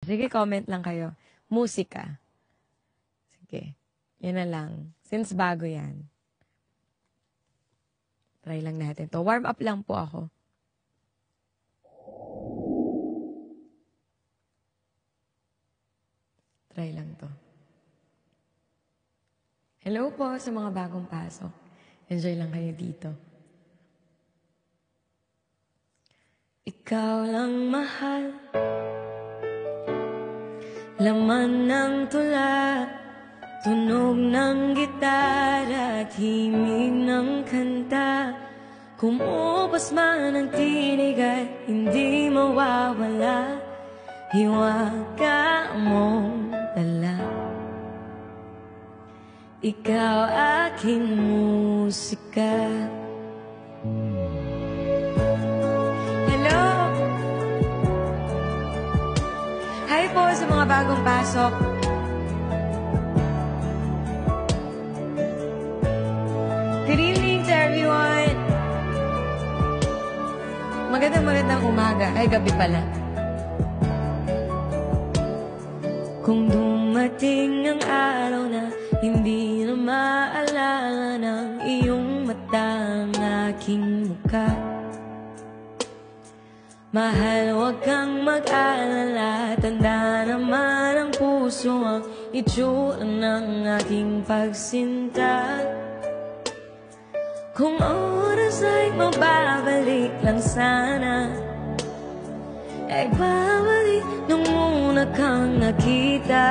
Sige, comment lang kayo. Musika. Sige. Yan na lang. Since bago yan. Try lang natin to. Warm up lang po ako. Try lang to. Hello po sa mga bagong pasok. Enjoy lang kayo dito. Ikaw lang mahal, laman ng tula, tunog ng gitara at himig ng kanta. Kumupas man ang tinig ay hindi mawawala, hiwaga mong dala. Ikaw aking musika. Hello! Hi po sa mga bagong pasok. Good evening to everyone. Magandang umaga. Ay, gabi pala. Kung dumating ang araw na hindi na maalala ng iyong mata ang aking mukha, mahal, huwag kang mag-alala. Tanda naman ang puso ang itsura ng aking pagsinta. Kung oras ay mababalik lang sana, ay babalik nung muna kang nakita.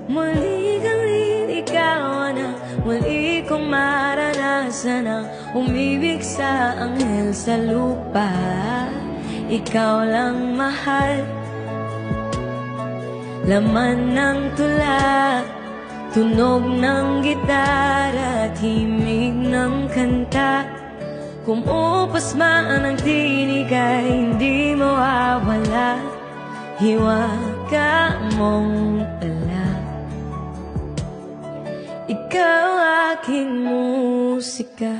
Muli kang liligawan na muli kong maranasan ang umibig sa anghel sa lupa. Ikaw lang mahal, laman ng tula, tunog ng gitara at himig ng kanta. Kumupas man ang tinig ay hindi mawawala, hiwaga mong dala. Ikaw aking musika.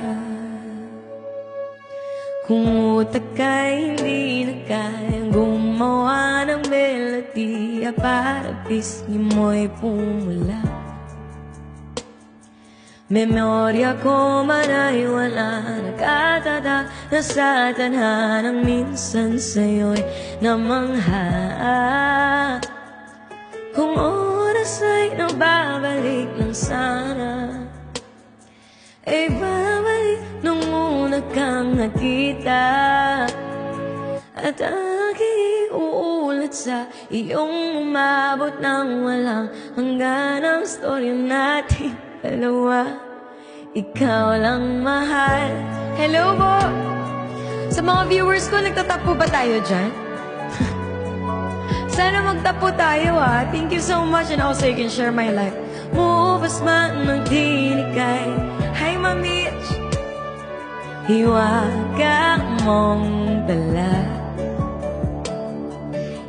Kung utak ka'y hindi na kayang gumawa ng melodiya para pisngi mo'y pumula, memorya ko man ay wala, nagkatata na sa tadhanang minsan sa'yo'y namangha. Kung oras ay nababalik lang sana, ay babalik nung una kang nakita. At aking uulat sa iyong umabot ng walang hanggan ang storya natin dalawa. Ikaw lang mahal. Hello po! Sa mga viewers ko, nagtatapo ba tayo dyan? Sana magtapo tayo ha. Thank you so much, and also you can share my life. Mupas man ng tinig kay hi Ma'am Mitch, hiwaga mong dala.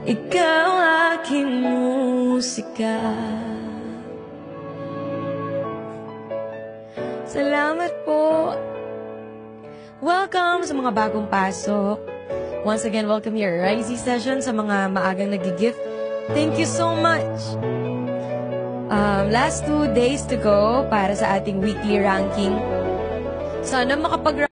Ikaw aking musika. Salamat po. Welcome sa mga bagong pasok. Once again, welcome your Rising Session sa mga maagang nag-gift. Thank you so much. Last 2 days to go para sa ating weekly ranking. Sana makapag